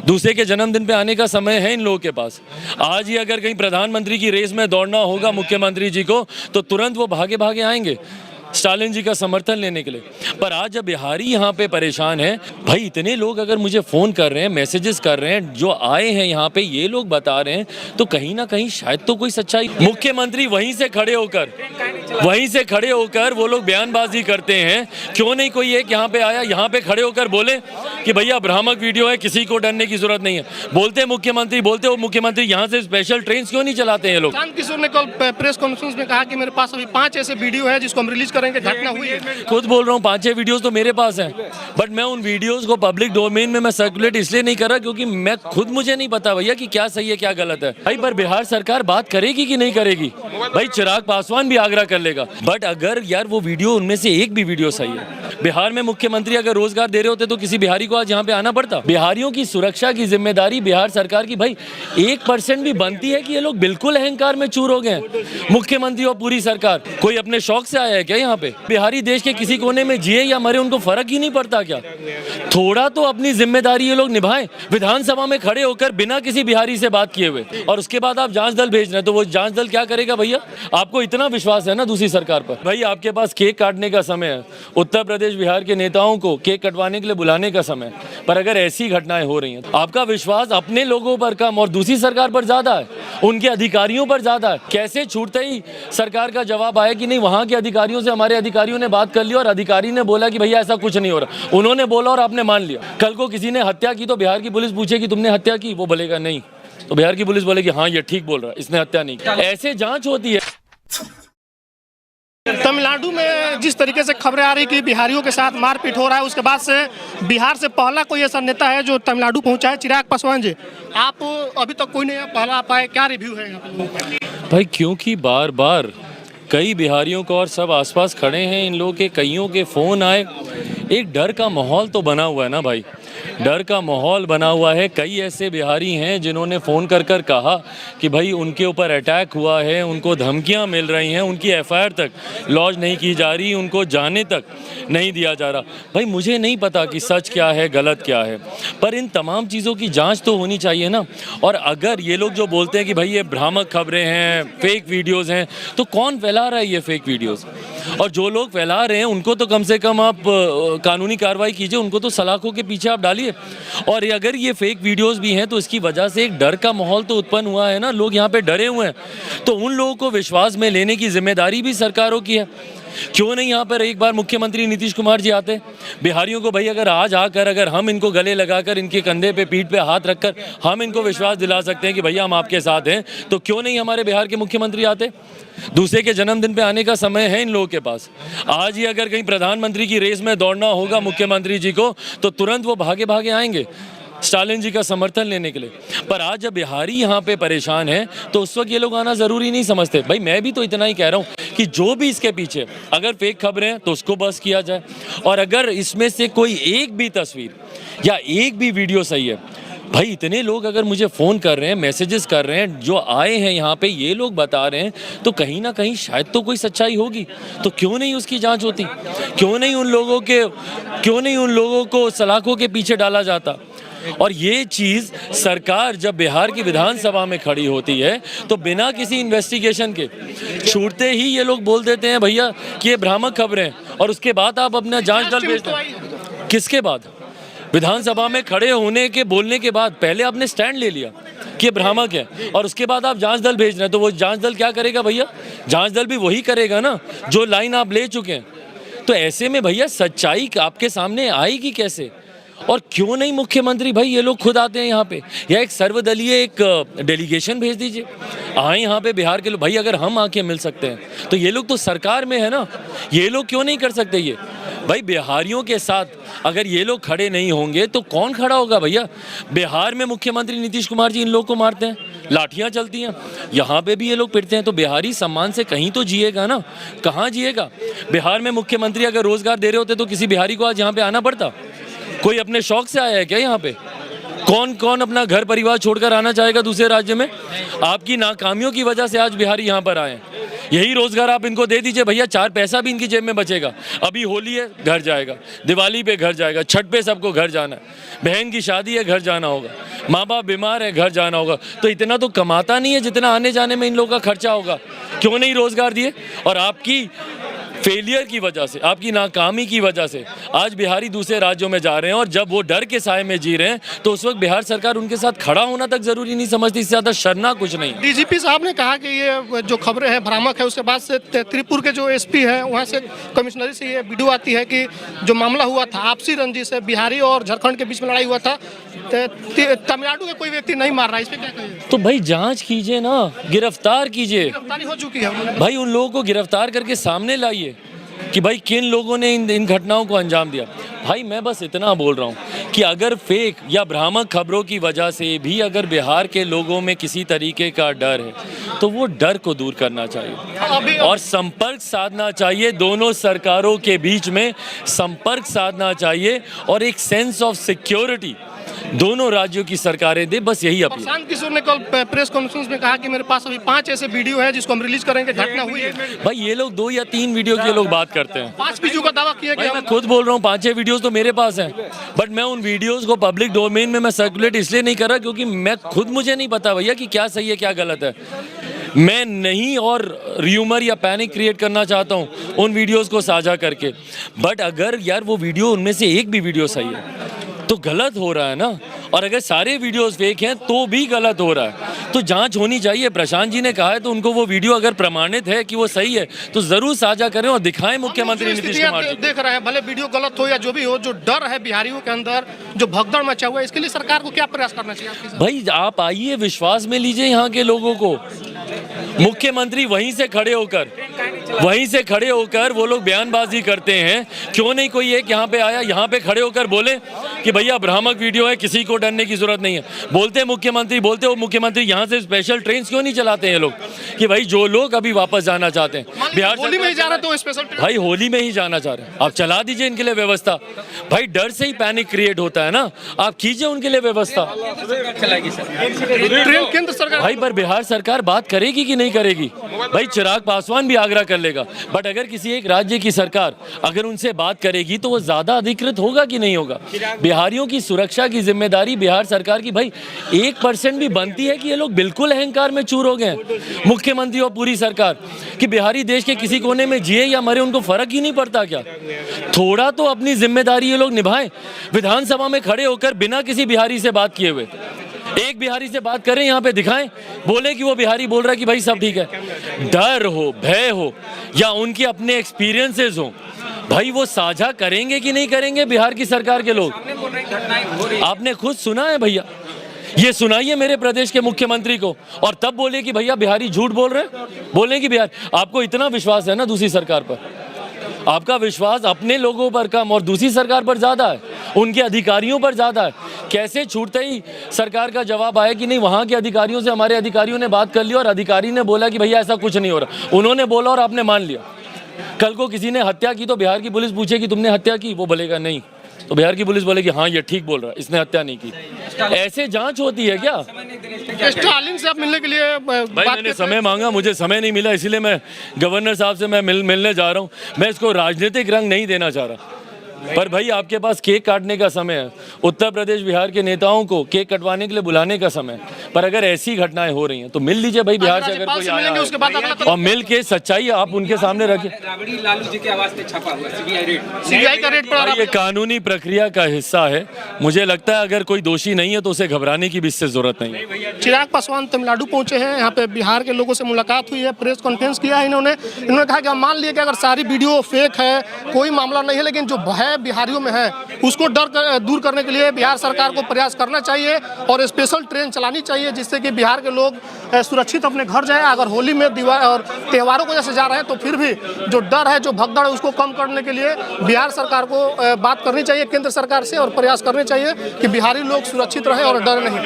दूसरे के जन्मदिन पे आने का समय है इन लोगों के पास। आज ही अगर कहीं प्रधानमंत्री की रेस में दौड़ना होगा मुख्यमंत्री जी को तो तुरंत वो भागे भागे आएंगे स्टालिन जी का समर्थन लेने के लिए। पर आज जब बिहारी यहाँ पे परेशान है, भाई इतने लोग अगर मुझे फ़ोन कर रहे हैं, मैसेजेस कर रहे हैं, जो आए हैं यहाँ पे ये लोग बता रहे हैं, तो कहीं ना कहीं शायद तो कोई सच्चाई। मुख्यमंत्री वहीं से खड़े होकर वो लोग बयानबाजी करते हैं। क्यों नहीं कोई एक यहाँ पे आया, यहाँ पे खड़े होकर बोले कि भैया भ्रामक वीडियो है, किसी को डरने की जरूरत नहीं है। बोलते मुख्यमंत्री, बोलते हो मुख्यमंत्री, यहाँ से स्पेशल ट्रेन क्यों नहीं चलाते हैं लोग? प्रशांत किशोर ने कल प्रेस कॉन्फ्रेंस में कहा कि मेरे पास अभी 5 ऐसे वीडियो है जिसको हम रिलीज करेंगे, घटना हुई है। खुद बोल रहा हूँ 5-6 वीडियोस तो मेरे पास हैं, बट मैं उन वीडियोस को पब्लिक डोमेन में मैं सर्कुलेट इसलिए नहीं कर रहा क्योंकि मैं खुद मुझे नहीं पता भैया कि क्या सही है क्या गलत है। भाई पर बिहार सरकार बात करेगी कि नहीं करेगी? भाई चिराग पासवान भी आग्रह कर लेगा, बट अगर यार वो वीडियो उनमें से एक भी वीडियो सही है, बिहार में मुख्यमंत्री अगर रोजगार दे रहे होते तो किसी बिहारी को आज यहाँ पे आना पड़ता? बिहारियों की सुरक्षा की जिम्मेदारी बिहार सरकार की भाई 1% भी बनती है कि ये लोग बिल्कुल अहंकार में चूर हो गए। मुख्यमंत्री और पूरी सरकार कोई अपने शौक से आया है क्या यहाँ पे? बिहारी देश के किसी कोने में जिए या मरे उनको फर्क ही नहीं पड़ता क्या? थोड़ा तो अपनी जिम्मेदारी ये लोग निभाएं। विधानसभा में खड़े होकर बिना किसी बिहारी से बात किए हुए, और उसके बाद आप जांच दल भेज रहे हैं, तो वो जांच दल क्या करेगा भैया? आपको इतना विश्वास है ना दूसरी सरकार पर? भाई आपके पास केक काटने का समय है, उत्तर प्रदेश बिहार के नेताओं को केक कटवाने के लिए बुलाने का समय, पर अगर ऐसी घटनाएं हो रही हैं, आपका विश्वास अपने लोगों पर कम और दूसरी सरकार पर ज्यादा है, उनके अधिकारियों पर ज्यादा है। कैसे छूटते ही सरकार का जवाब आया कि नहीं वहां के अधिकारियों से हमारे अधिकारियों ने बात कर ली और अधिकारी ने बोला कि भैया ऐसा कुछ नहीं हो रहा, उन्होंने बोला और आपने मान लिया। कल को किसी ने हत्या की तो बिहार की पुलिस पूछे कि तुमने हत्या की, वो बोलेगा नहीं, तो बिहार की पुलिस बोलेगी हाँ ये ठीक बोल रहा है, इसने हत्या नहीं की। ऐसे जांच होती है। तमिलनाडु में जिस तरीके से खबरें आ रही कि बिहारियों के साथ मारपीट हो रहा है, उसके बाद से बिहार से पहला कोई ऐसा नेता है जो तमिलनाडु पहुंचा है, चिराग पासवान जी। आप अभी तक कोई नहीं पहला आप आए, क्या रिव्यू है यहाँ पे? भाई क्योंकि बार बार कई बिहारियों को और सब आसपास खड़े हैं, इन लोगों के कईयों के फ़ोन आए, एक डर का माहौल तो बना हुआ है ना भाई, डर का माहौल बना हुआ है। कई ऐसे बिहारी हैं जिन्होंने फ़ोन कर कर कहा कि भाई उनके ऊपर अटैक हुआ है, उनको धमकियां मिल रही हैं, उनकी एफआईआर तक लॉन्च नहीं की जा रही, उनको जाने तक नहीं दिया जा रहा। भाई मुझे नहीं पता कि सच क्या है गलत क्या है, पर इन तमाम चीज़ों की जांच तो होनी चाहिए ना। और अगर ये लोग जो बोलते हैं कि भाई ये भ्रामक खबरें हैं, फेक वीडियोज़ हैं, तो कौन फैला रहा है ये फेक वीडियोज़? और जो लोग फैला रहे हैं उनको तो कम से कम आप कानूनी कार्रवाई कीजिए, उनको तो सलाखों के पीछे आप डालिए। और अगर ये फेक वीडियोस भी हैं तो इसकी वजह से एक डर का माहौल तो उत्पन्न हुआ है ना, लोग यहाँ पे डरे हुए हैं, तो उन लोगों को विश्वास में लेने की जिम्मेदारी भी सरकारों की है। क्यों नहीं यहाँ पर एक बार मुख्यमंत्री नीतीश कुमार जी आते बिहारियों को? भाई अगर आज आकर अगर हम इनको गले लगाकर इनके कंधे पे पीठ पे हाथ रखकर हम इनको विश्वास दिला सकते हैं कि भैया हम आपके साथ हैं, तो क्यों नहीं हमारे बिहार के मुख्यमंत्री आते? दूसरे के जन्मदिन पे आने का समय है इन लोगों के पास। आज ही अगर कहीं प्रधानमंत्री की रेस में दौड़ना होगा मुख्यमंत्री जी को तो तुरंत वो भागे भागे आएंगे स्टालिन जी का समर्थन लेने के लिए। पर आज जब बिहारी यहाँ पे परेशान है तो उस वक्त ये लोग आना ज़रूरी नहीं समझते। भाई मैं भी तो इतना ही कह रहा हूँ कि जो भी इसके पीछे अगर फेक खबरें हैं तो उसको बस किया जाए, और अगर इसमें से कोई एक भी तस्वीर या एक भी वीडियो सही है, भाई इतने लोग अगर मुझे फ़ोन कर रहे हैं, मैसेजेस कर रहे हैं, जो आए हैं यहाँ पे ये लोग बता रहे हैं, तो कहीं ना कहीं शायद तो कोई सच्चाई होगी। तो क्यों नहीं उसकी जांच होती? क्यों नहीं उन लोगों को सलाखों के पीछे डाला जाता? और ये चीज़ सरकार जब बिहार की विधानसभा में खड़ी होती है तो बिना किसी इन्वेस्टिगेशन के छूटते ही ये लोग बोल देते हैं भैया कि ये भ्रामक खबरें हैं, और उसके बाद आप अपना जांच दल भेजते हैं। किसके बाद? विधानसभा में खड़े होने के बोलने के बाद पहले आपने स्टैंड ले लिया कि ये भ्रामक है, और उसके बाद आप जांच दल भेज रहे हैं, तो वो जांच दल क्या करेगा भैया? जांच दल भी वही करेगा ना जो लाइन आप ले चुके हैं। तो ऐसे में भैया सच्चाई आपके सामने आएगी कैसे? और क्यों नहीं मुख्यमंत्री भाई ये लोग खुद आते हैं यहाँ पे, या एक सर्वदलीय एक डेलीगेशन भेज दीजिए, आए यहाँ पे बिहार के लोग। भाई अगर हम आके मिल सकते हैं तो ये लोग तो सरकार में है ना, ये लोग क्यों नहीं कर सकते? ये भाई बिहारियों के साथ अगर ये लोग खड़े नहीं होंगे तो कौन खड़ा होगा भैया? बिहार में मुख्यमंत्री नीतीश कुमार जी इन लोग को मारते हैं, लाठियां चलती हैं, यहाँ पे भी ये लोग पिटते हैं, तो बिहारी सम्मान से कहीं तो जिएगा ना, कहाँ जिएगा? बिहार में मुख्यमंत्री अगर रोजगार दे रहे होते तो किसी बिहारी को आज यहाँ पे आना पड़ता? कोई अपने शौक से आया है क्या यहाँ पे? कौन कौन अपना घर परिवार छोड़कर आना चाहेगा दूसरे राज्य में? आपकी नाकामियों की वजह से आज बिहारी यहाँ पर आए हैं। यही रोजगार आप इनको दे दीजिए भैया, 4 पैसा भी इनकी जेब में बचेगा। अभी होली है घर जाएगा, दिवाली पे घर जाएगा, छठ पे सबको घर जाना है, बहन की शादी है घर जाना होगा, माँ बाप बीमार है, घर जाना होगा, तो इतना तो कमाता नहीं है जितना आने जाने में इन लोगों का खर्चा होगा। क्यों नहीं रोजगार दिए? और आपकी फेलियर की वजह से, आपकी नाकामी की वजह से आज बिहारी दूसरे राज्यों में जा रहे हैं, और जब वो डर के साए में जी रहे हैं तो उस वक्त बिहार सरकार उनके साथ खड़ा होना तक जरूरी नहीं समझती। इससे ज्यादा शर्मनाक कुछ नहीं। डीजीपी साहब ने कहा कि ये जो खबरें हैं भ्रामक है, उसके बाद से त्रिपुर के जो एसपी हैं वहाँ से कमिश्नरी से ये वीडियो आती है कि जो मामला हुआ था आपसी रंजिश से, बिहारी और झारखंड के बीच में लड़ाई हुआ था, तमिलनाडु का कोई व्यक्ति नहीं मार रहा है, इस पर क्या कहिए? तो भाई जांच कीजिए ना, गिरफ्तार कीजिए। गिरफ्तारी हो चुकी है भाई, उन लोगों को गिरफ्तार करके सामने लाइए कि भाई किन लोगों ने इन घटनाओं को अंजाम दिया। भाई मैं बस इतना बोल रहा हूँ कि अगर फेक या भ्रामक खबरों की वजह से भी अगर बिहार के लोगों में किसी तरीके का डर है तो वो डर को दूर करना चाहिए और संपर्क साधना चाहिए। दोनों सरकारों के बीच में संपर्क साधना चाहिए और एक सेंस ऑफ सिक्योरिटी दोनों राज्यों की सरकारें दे, बस यही अपील। प्रशांत किशोर ने कल प्रेस कॉन्फ्रेंस में कहा कि मेरे पास अभी 5 ऐसे वीडियो है जिसको हम रिलीज करेंगे, घटना हुई है। भाई ये लोग 2 या 3 वीडियो की लोग बात करते हैं, 5 वीडियो का दावा किया गया। मैं खुद बोल रहा हूँ 5-6 वीडियोस तो मेरे पास हैं, बट मैं उन वीडियोस को पब्लिक डोमेन में मैं सर्कुलेट इसलिए नहीं कर रहा क्योंकि मैं खुद मुझे नहीं पता भैया कि क्या सही है क्या गलत है। मैं नहीं और र्यूमर या पैनिक क्रिएट करना चाहता हूँ उन वीडियोस को साझा करके, बट अगर यार वो वीडियो उनमें से एक भी वीडियो सही है तो गलत हो रहा है ना, और अगर सारे वीडियोस फेक हैं तो भी गलत हो रहा है, तो जांच होनी चाहिए। प्रशांत जी ने कहा है तो उनको वो वीडियो अगर प्रमाणित है कि वो सही है तो जरूर साझा करें और दिखाएं मुख्यमंत्री नीतीश कुमार जी। देख रहे हैं भले वीडियो गलत हो या जो भी हो, जो डर है बिहारियों के अंदर, जो भगदड़ मचा हुआ है, इसके लिए सरकार को क्या प्रयास करना चाहिए? भाई आप आइए, विश्वास में लीजिए यहाँ के लोगों को। मुख्यमंत्री वहीं से खड़े होकर वो लोग बयानबाजी करते हैं, क्यों नहीं कोई एक यहाँ पे आया, यहाँ पे खड़े होकर बोले कि भैया भ्रामक वीडियो है, किसी को डरने की जरूरत नहीं है। बोलते हो मुख्यमंत्री यहाँ से स्पेशल ट्रेन क्यों नहीं चलाते हैं ये लोग कि भाई जो लोग अभी वापस जाना चाहते हैं बिहार होली में ही जा रहे तो स्पेशल ट्रेन, भाई होली में ही जाना चाह रहे हैं, आप चला दीजिए इनके लिए व्यवस्था। भाई डर से ही पैनिक क्रिएट होता है ना, आप कीजिए उनके लिए व्यवस्था। ट्रेन केंद्र सरकार भाई पर बिहार सरकार बात करेगी कि नहीं करेगी? भाई चिराग पासवान भी आग्रह कर लेगा, बट अगर किसी एक राज्य की सरकार अगर उनसे बात करेगी तो वो ज्यादा अधिकृत होगा कि नहीं होगा? बिहारियों की सुरक्षा की जिम्मेदारी बिहार सरकार की भाई 1% भी बनती है कि ये लोग बिल्कुल अहंकार में चूर हो गए मुख्यमंत्री और पूरी सरकार कि बिहारी देश के किसी कोने में जिए या मरे उनको फर्क ही नहीं पड़ता क्या? थोड़ा तो अपनी जिम्मेदारी ये लोग निभाएं। विधानसभा में खड़े होकर बिना किसी बिहारी से बात किए हुए एक बिहारी से बात करें, यहाँ पे दिखाएं, बोले कि वो बिहारी बोल रहा है कि भाई सब ठीक है। डर हो, भय हो या उनके अपने एक्सपीरियंसेस हो, भाई वो साझा करेंगे कि नहीं करेंगे बिहार की सरकार के लोग? आपने खुद सुना है भैया, ये सुनाइए मेरे प्रदेश के मुख्यमंत्री को और तब बोले कि भैया बिहारी झूठ बोल रहे हैं। बोले कि बिहार, आपको इतना विश्वास है ना दूसरी सरकार पर, आपका विश्वास अपने लोगों पर कम और दूसरी सरकार पर ज्यादा है, उनके अधिकारियों पर ज्यादा है। कैसे छूटते ही सरकार का जवाब आया कि नहीं वहां के अधिकारियों से हमारे अधिकारियों ने बात कर ली और अधिकारी ने बोला कि भैया ऐसा कुछ नहीं हो रहा, उन्होंने बोला और आपने मान लिया। कल को किसी ने हत्या की तो बिहार की पुलिस पूछे कि तुमने हत्या की, वो बोलेगा नहीं, तो बिहार की पुलिस बोलेगी हाँ ये ठीक बोल रहा है, इसने हत्या नहीं की। ऐसे जांच होती है क्या? स्टालिन से आप मिलने के लिए भाई मैंने समय मांगा, मुझे समय नहीं मिला, इसीलिए मैं गवर्नर साहब से मैं मिलने जा रहा हूँ। मैं इसको राजनीतिक रंग नहीं देना चाह रहा, पर भाई आपके पास केक काटने का समय है, उत्तर प्रदेश बिहार के नेताओं को केक कटवाने के लिए बुलाने का समय है, पर अगर ऐसी घटनाएं हो रही हैं तो मिल लीजिए भाई बिहार से अगर कोई आया है, उसके बाद और मिल के सच्चाई आप उनके सामने रखें। लालू जी के आवाज पे छपा हुआ सीबीआई का रेट पड़ा। ये कानूनी प्रक्रिया का हिस्सा है, मुझे लगता है अगर कोई दोषी नहीं है तो उसे घबराने की भी इससे जरूरत नहीं है। चिराग पासवान तमिलनाडु पहुंचे हैं, यहाँ पे बिहार के लोगों से मुलाकात हुई है, प्रेस कॉन्फ्रेंस किया है इन्होंने कहा कि मान लिया कि अगर सारी वीडियो फेक है कोई मामला नहीं है, लेकिन जो भय बिहारियों में है उसको दूर करने के लिए बिहार सरकार को प्रयास करना चाहिए और स्पेशल ट्रेन चलानी चाहिए जिससे कि बिहार के लोग सुरक्षित अपने घर जाए। अगर होली में दिवाली और त्योहारों को जैसे जा रहे हैं तो फिर भी जो डर है, जो भगदड़ है, उसको कम करने के लिए बिहार सरकार को बात करनी चाहिए केंद्र सरकार से और प्रयास करने चाहिए कि बिहारी लोग सुरक्षित रहे और डर नहीं।